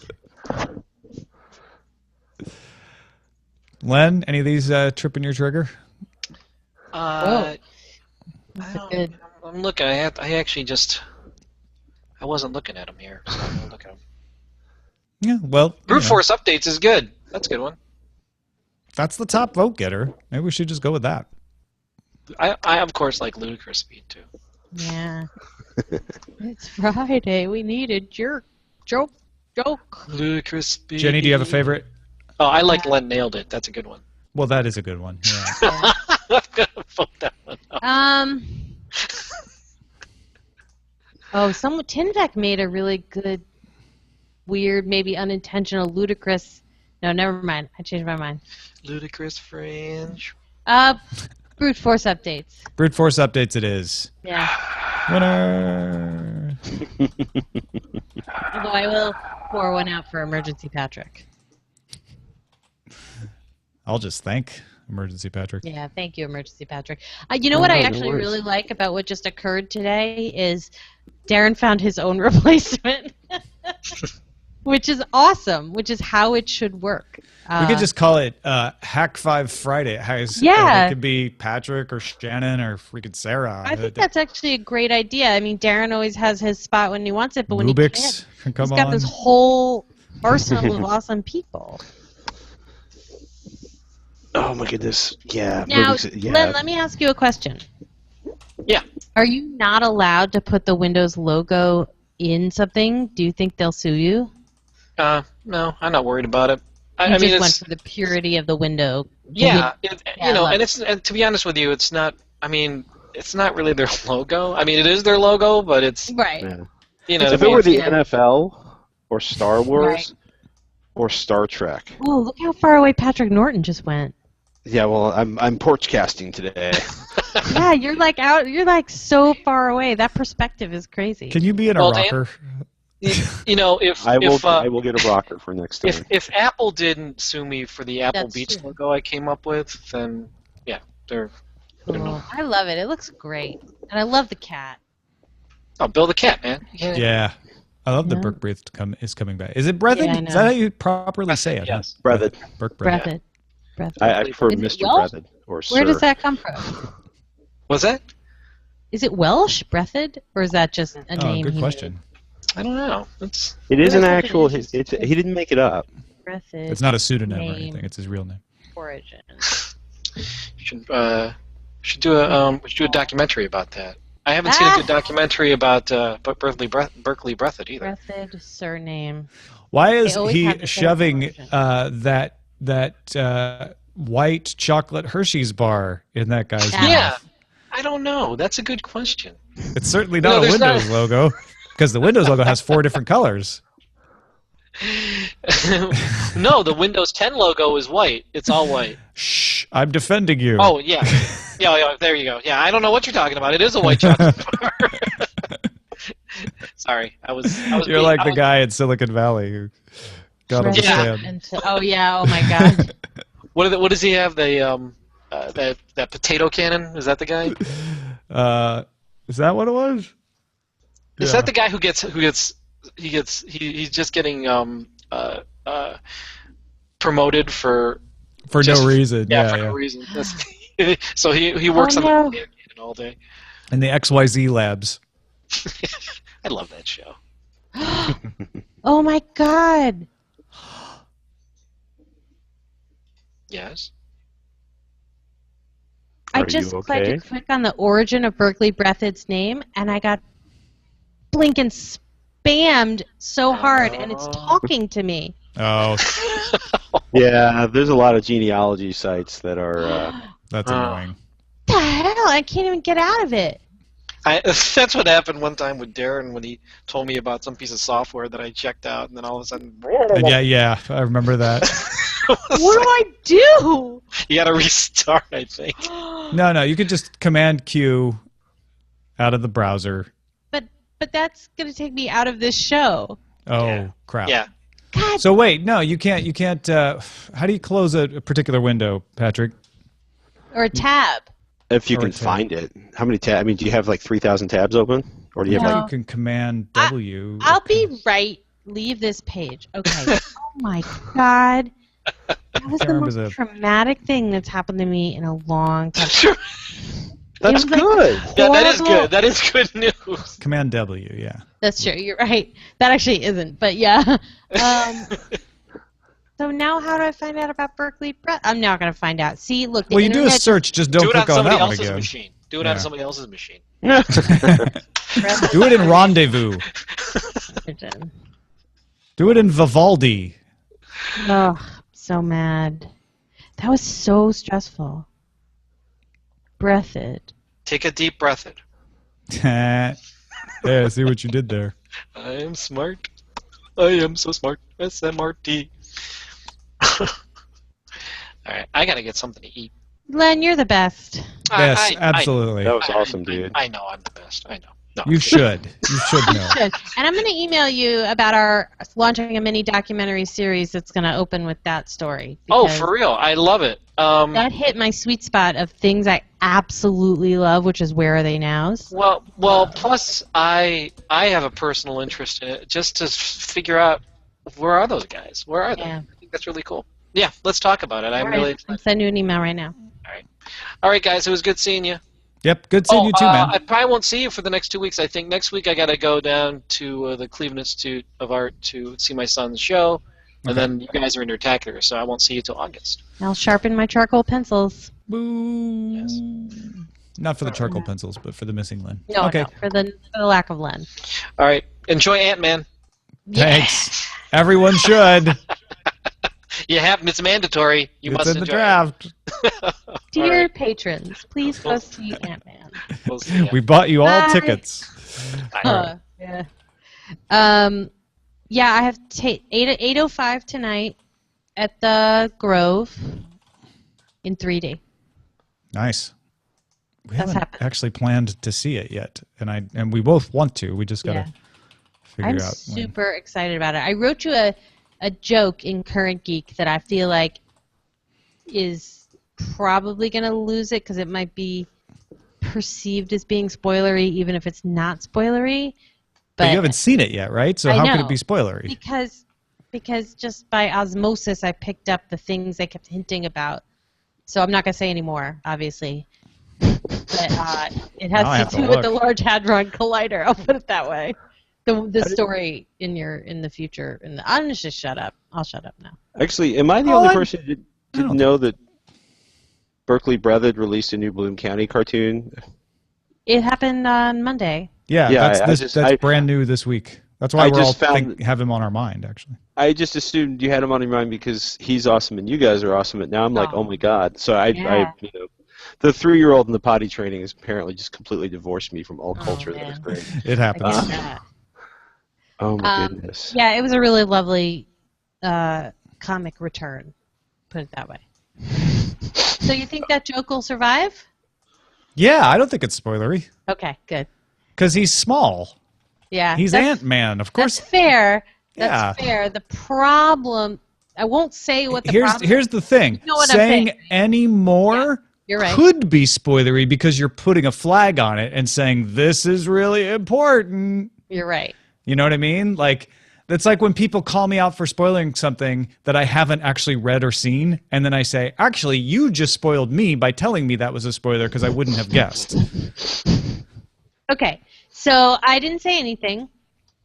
Len, any of these tripping your trigger? I'm Good. looking. I wasn't looking at them here, so I'm gonna look at them. Yeah, well, Brute force updates is good. That's a good one. That's the top vote getter. Maybe we should just go with that. I of course like ludicrous speed too. Yeah. It's Friday. We need a joke. joke. Ludicrous speed. Jenny, do you have a favorite? Oh, I like Len Nailed It. That's a good one. Well, that is a good one. Yeah. I'm gonna vote that one up. Tinvec made a really good, weird, maybe unintentional, ludicrous. No, never mind. I changed my mind. Ludicrous fringe. Brute force updates. Brute force updates. It is. Yeah. Winner. Although I will pour one out for Emergency Patrick. I'll just thank Emergency Patrick. Yeah, thank you, Emergency Patrick. You know what I no actually worries. really like about what just occurred today is Darren found his own replacement, which is awesome, which is how it should work. We could just call it Hack 5 Friday. Yeah. It could be Patrick or Shannon or freaking Sarah. I think that's actually a great idea. I mean, Darren always has his spot when he wants it, but when he Rubik's can't, can come he's got on. this whole arsenal of awesome people. Oh my goodness. Yeah. Now, Rubik's- yeah. Len, let me ask you a question. Yeah. Are you not allowed to put the Windows logo in something? Do you think they'll sue you? No, I'm not worried about it. You I mean, just went it's for the purity of the window. yeah, Yeah, you know, I and love and to be honest with you, it's not. I mean, it's not really their logo. I mean, it is their logo, but it's Right. Yeah. you know. If I it mean, were the Yeah. NFL or Star Wars Right. or Star Trek. Oh, look how far away Patrick Norton just went. Yeah, well, I'm porch casting today. Yeah, you're like out. You're like so far away. That perspective is crazy. Can you be in a Well, Dan- rocker? you know, if I will if get a rocker for next time. if Apple didn't sue me for the Apple That's Beach true. logo I came up with, then yeah, they're. Cool. I love it. It looks great, and I love the cat. Oh, Bill the cat, man. Yeah. I love the Yeah. Burke Breath is coming back. Is it Breathed? Yeah, I Is know. that how you properly say it? Yes. Breathed. Burke Breath. Breath it. Breath it. I prefer Is it Mr. Welsh? Breathed or Sir. Where does that come from? Was that? Is it Welsh, Breathed, or is that just a Oh, name? good he question. I don't know. It's It is Yeah, an it's actual. interesting. He didn't make it up. Made? Breathed. It's not a pseudonym or Name. anything. It's his real name. Origin. should do a documentary about that. I haven't seen a good documentary about Berkeley Breathed either. Breathed surname. Why is They always he have the same shoving version. that white chocolate Hershey's bar in that guy's Yeah. mouth? Yeah, I don't know. That's a good question. It's certainly No, not a there's not- Windows logo because the Windows logo has 4 different colors. No, the Windows 10 logo is white. It's all white. Shh, I'm defending you. Oh yeah, yeah. There you go. Yeah, I don't know what you're talking about. It is a white chocolate bar. Sorry, I was. You're like the guy in Silicon Valley who got on the Yeah. stand. Oh yeah. Oh my God. What does he have? That potato cannon? Is that the guy? Is that what it was? Is Yeah. that the guy he's just getting promoted for For just- no reason. Yeah, Yeah, for yeah. no reason. So he works Oh, on the no. potato cannon all day. In the XYZ labs. I love that show. Oh my God. Yes. I Are just you tried okay? to click on the origin of Berkeley Breathed's name, and I got blinking spammed so hard, and it's talking to me. Oh, Yeah, there's a lot of genealogy sites that are. that's annoying. What the hell? I can't even get out of it. That's what happened one time with Darren when he told me about some piece of software that I checked out, and then all of a sudden, And yeah, I remember that. What do I do? you got to restart. I think. No, you could just Command Q out of the browser. But that's gonna take me out of this show. Oh, Yeah. crap. Yeah. God. So wait, no, you can't, how do you close a particular window, Patrick? Or a tab. If you Or can a tab. find it. How many tabs? I mean, do you have like 3,000 tabs open, or do you have No. like? You can Command W. I'll be right. Leave this page. Okay. Oh my God. That was the remember most the- traumatic thing that's happened to me in a long time. That's It was like good. Yeah, that is horrible- good. That is good news. Command W, yeah. That's true. You're right. That actually isn't, but yeah. So now, how do I find out about Berkeley Breath? I'm not going to find out. See, look. The Well, you do a internet search, just don't Do it on click on somebody that one else's again. machine. Do it on Yeah. somebody else's machine. just- Do it in Rendezvous. Do it in Vivaldi. Oh, so mad. That was so stressful. Breath it. Take a deep breath. Yeah, I see what you did there. I am smart. I am so smart. SMRT. All right, I gotta get something to eat. Len, you're the best. Yes, absolutely. That was awesome, dude. I know I'm the best. I know. No. You should. You should know. Good. And I'm going to email you about our launching a mini documentary series that's going to open with that story. Oh, for real? I love it. That hit my sweet spot of things I absolutely love, which is Where Are They Nows? Well. Plus, I have a personal interest in it, just to figure out where are those guys? Where are they? Yeah. I think that's really cool. Yeah, let's talk about it. I'm really excited. I'll send you an email right now. All right, guys. It was good seeing you. Yep, good seeing you too, man. I probably won't see you for the next 2 weeks. I think next week I got to go down to the Cleveland Institute of Art to see my son's show, and then you guys are in Spectacular, so I won't see you till August. I'll sharpen my charcoal pencils. Boo. Yes. Not for the charcoal pencils, but for the missing Len. No, okay. no, for the lack of Len. All right. Enjoy Ant-Man. Thanks. Everyone should. You have it's mandatory. You It's must in the enjoy draft. Dear patrons, please go see Ant-Man. We'll see ya. We bought you all Bye. tickets. Yeah. Yeah, I have 8:05 tonight at the Grove in 3D. Nice. We That's haven't happening. actually planned to see it yet, and we both want to. We just gotta figure I'm out. super excited about it. I wrote you a joke in Current Geek that I feel like is probably going to lose it because it might be perceived as being spoilery, even if it's not spoilery. But you haven't seen it yet, right? So I how know, could it be spoilery? Because just by osmosis, I picked up the things they kept hinting about. So I'm not going to say any more, obviously. But it has to do with the Large Hadron Collider. I'll put it that way. The story in the future. I'm just shut up. I'll shut up now. Actually, am I the only person who didn't know that Berkeley Breathed released a new Bloom County cartoon? It happened on Monday. Yeah, that's brand new this week. That's why we're all have him on our mind, actually. I just assumed you had him on your mind because he's awesome and you guys are awesome. And now I'm like, oh my god! So I the 3-year-old in the potty training has apparently just completely divorced me from all culture. That was great. It happens. Oh my goodness. Yeah, it was a really lovely comic return. Put it that way. So you think that joke will survive? Yeah, I don't think it's spoilery. Okay, good. Because he's small. Yeah. He's Ant-Man, of course. That's fair. Yeah. That's fair. The problem, I won't say what the problem is. Here's the thing. You know what saying I'm saying. any more You're right. could be spoilery because you're putting a flag on it and saying, this is really important. You're right. You know what I mean? Like, that's like when people call me out for spoiling something that I haven't actually read or seen, and then I say, actually, you just spoiled me by telling me that was a spoiler because I wouldn't have guessed. Okay, so I didn't say anything.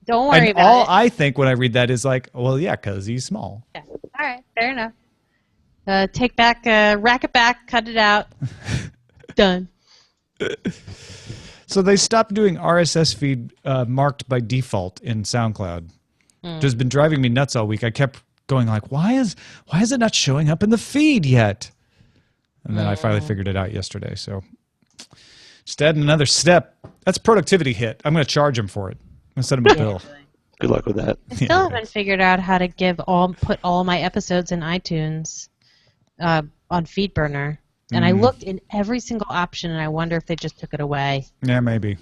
Don't worry And about all it. I think when I read that is like, well, yeah, because he's small. Yeah. All right, fair enough. Take back, rack it back, cut it out. Done. So they stopped doing RSS feed marked by default in SoundCloud. Which has been driving me nuts all week. I kept going like, why is it not showing up in the feed yet? And then I finally figured it out yesterday. So just adding another step. That's a productivity hit. I'm going to charge him for it. I'm going to send him a bill. Good luck with that. I still haven't figured out how to put all my episodes in iTunes on FeedBurner. And I looked in every single option, and I wonder if they just took it away. Yeah, maybe.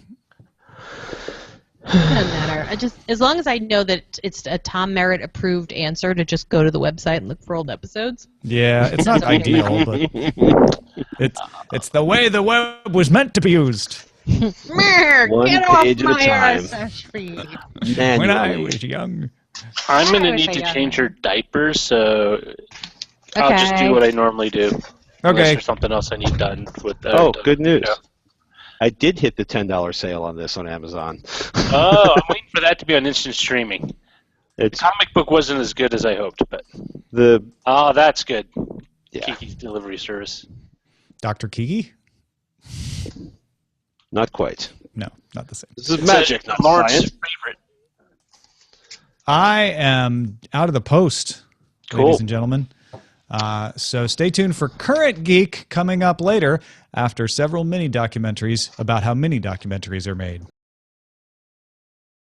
It doesn't matter. As long as I know that it's a Tom Merritt approved answer to just go to the website and look for old episodes. Yeah, it's not ideal, but it's the way the web was meant to be used. One Get off page at a my time. RSS feed. When I was young. I'm going to I wish need I to got change that. her diapers, so I'll just Okay. do what I normally do. Unless Okay. there's something else I need done with that. Oh, good news. Yeah. I did hit the $10 sale on this on Amazon. Oh, I'm waiting for that to be on instant streaming. The It's comic book wasn't as good as I hoped, but the that's good. yeah, Kiki's delivery service. Dr. Kiki? not quite. No, not the same. This is magic, not Lawrence's science. favorite. I am out of the post, Cool. ladies and gentlemen. So stay tuned for Current Geek coming up later after several mini documentaries about how mini documentaries are made.